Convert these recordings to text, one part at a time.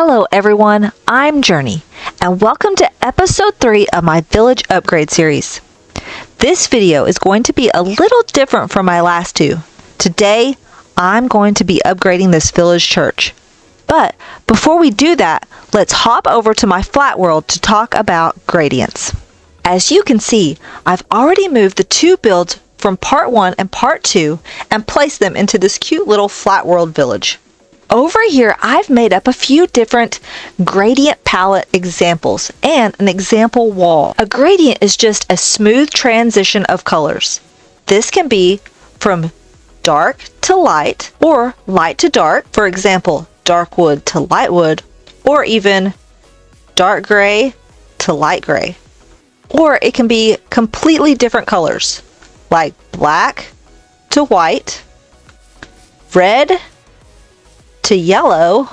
Hello everyone, I'm Journey, and welcome to episode 3 of my Village Upgrade series. This video is going to be a little different from my last two. Today, I'm going to be upgrading this village church. But before we do that, let's hop over to my flat world to talk about gradients. As you can see, I've already moved the two builds from part 1 and part 2 and placed them into this cute little flat world village. Over here, I've made up a few different gradient palette examples and an example wall. A gradient is just a smooth transition of colors. This can be from dark to light or light to dark. For example, dark wood to light wood, or even dark gray to light gray. Or it can be completely different colors, like black to white, red to yellow,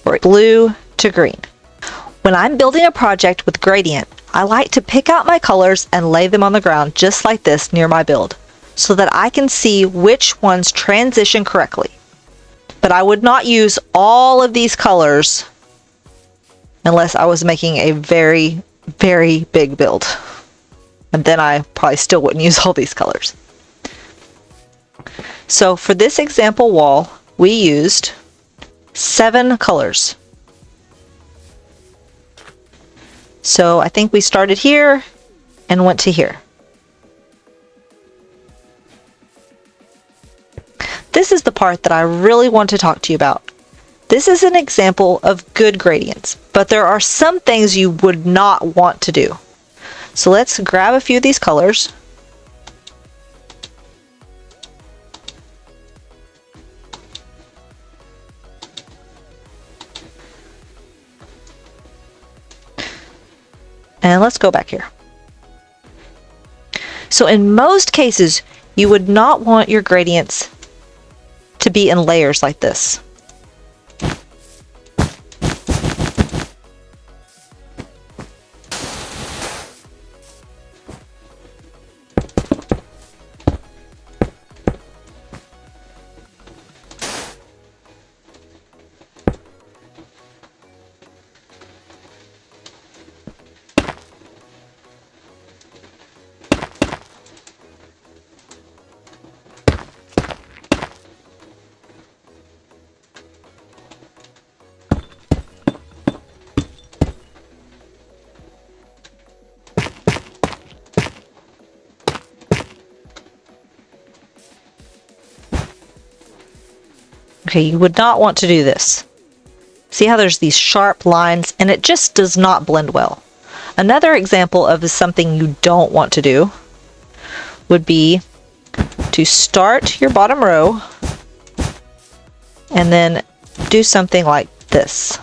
or blue to green. When I'm building a project with gradient, I like to pick out my colors and lay them on the ground just like this near my build, so that I can see which ones transition correctly. But I would not use all of these colors unless I was making a very, very big build. And then I probably still wouldn't use all these colors. So for this example wall, we used 7 colors. So I think we started here and went to here. This is the part that I really want to talk to you about. This is an example of good gradients, but there are some things you would not want to do. So let's grab a few of these colors. And let's go back here. So in most cases, you would not want your gradients to be in layers like this. Okay, you would not want to do this. See how there's these sharp lines and it just does not blend well. Another example of something you don't want to do would be to start your bottom row and then do something like this.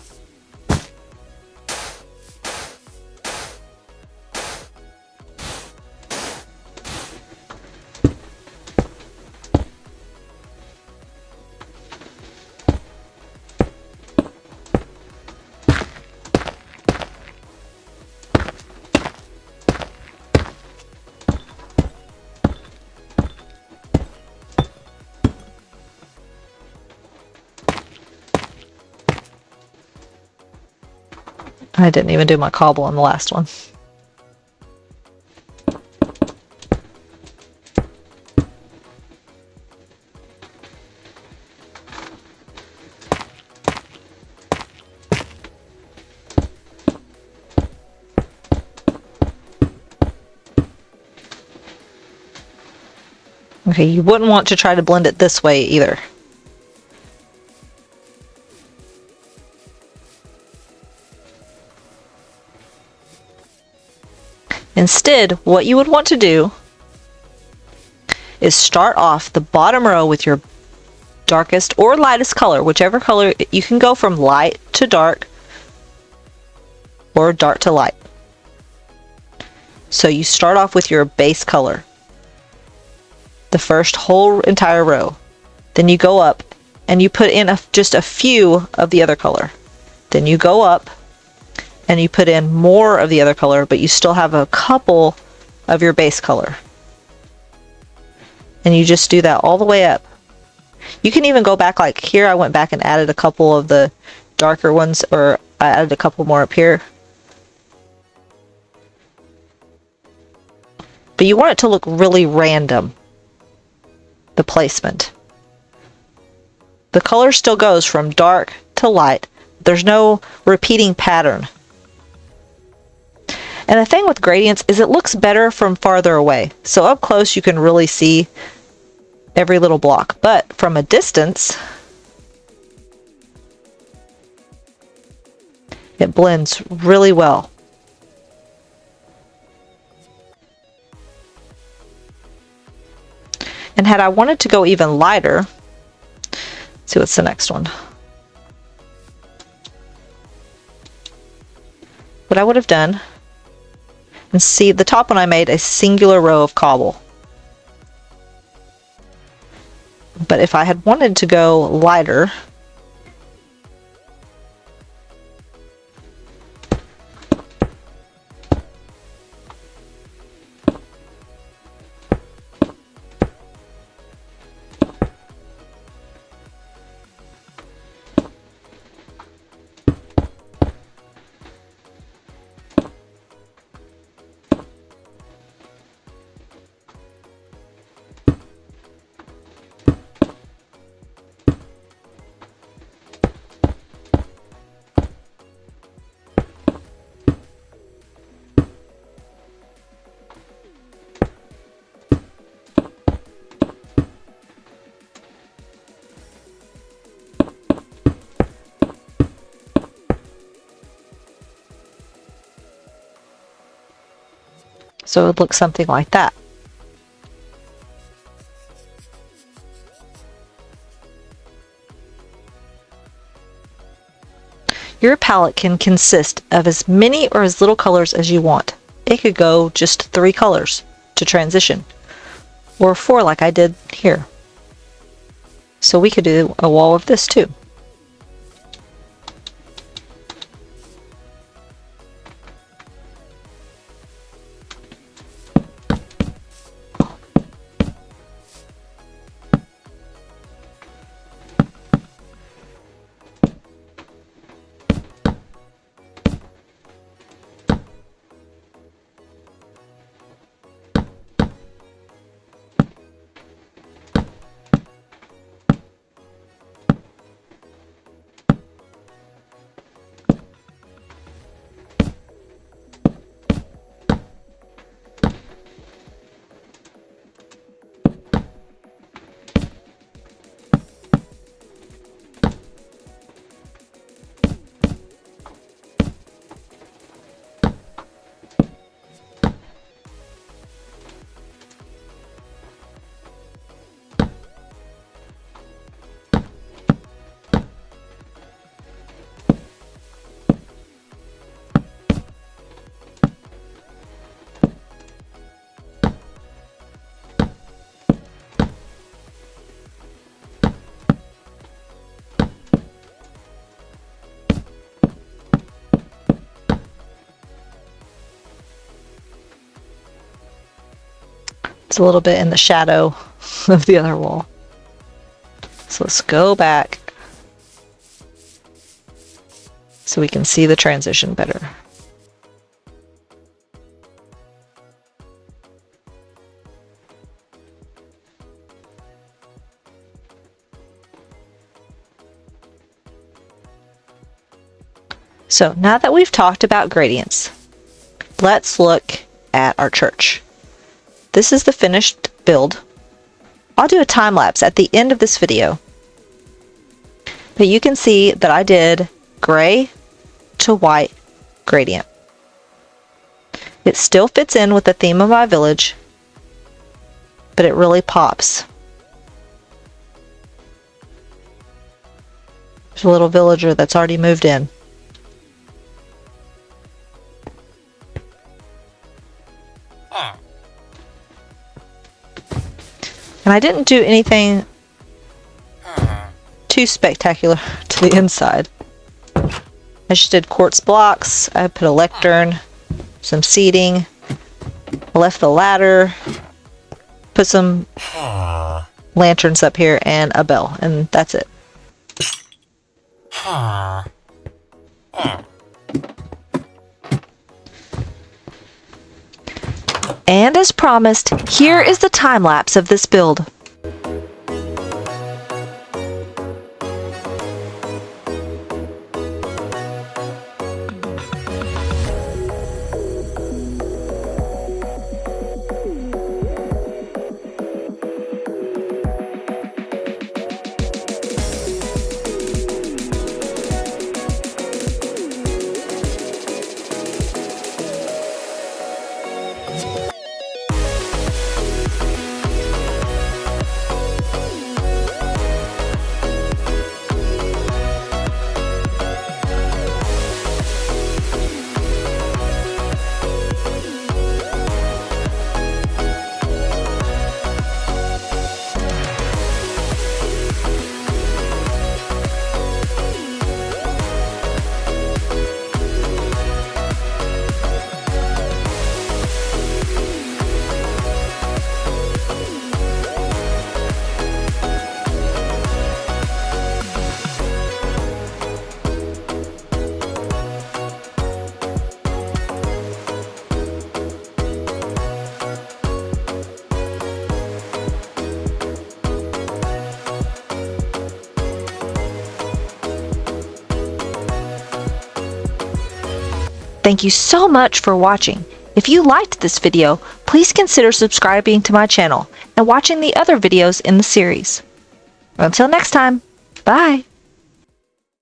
I didn't even do my cobble on the last one. Okay, you wouldn't want to try to blend it this way either. Instead, what you would want to do is start off the bottom row with your darkest or lightest color, whichever color. You can go from light to dark or dark to light. So you start off with your base color, the first whole entire row. Then you go up and you put in just a few of the other color. Then you go up and you put in more of the other color, but you still have a couple of your base color. And you just do that all the way up. You can even go back, like here I went back and added a couple of the darker ones, or I added a couple more up here. But you want it to look really random, the placement. The color still goes from dark to light. There's no repeating pattern. And the thing with gradients is it looks better from farther away. So up close you can really see every little block, but from a distance it blends really well. And had I wanted to go even lighter, let's see what's the next one. What I would have done, and see the top one I made a singular row of cobble. But if I had wanted to go lighter, so it would look something like that. Your palette can consist of as many or as little colors as you want. It could go just 3 colors to transition, or 4 like I did here. So we could do a wall of this too. It's a little bit in the shadow of the other wall. So let's go back so we can see the transition better. So now that we've talked about gradients, let's look at our church. This is the finished build. I'll do a time lapse at the end of this video. But you can see that I did gray to white gradient. It still fits in with the theme of my village, but it really pops. There's a little villager that's already moved in. And I didn't do anything too spectacular to the inside. I just did quartz blocks, I put a lectern, some seating, I left the ladder, put some lanterns up here and a bell, and that's it. And as promised, here is the time lapse of this build. Thank you so much for watching. If you liked this video, please consider subscribing to my channel and watching the other videos in the series. Until next time, bye!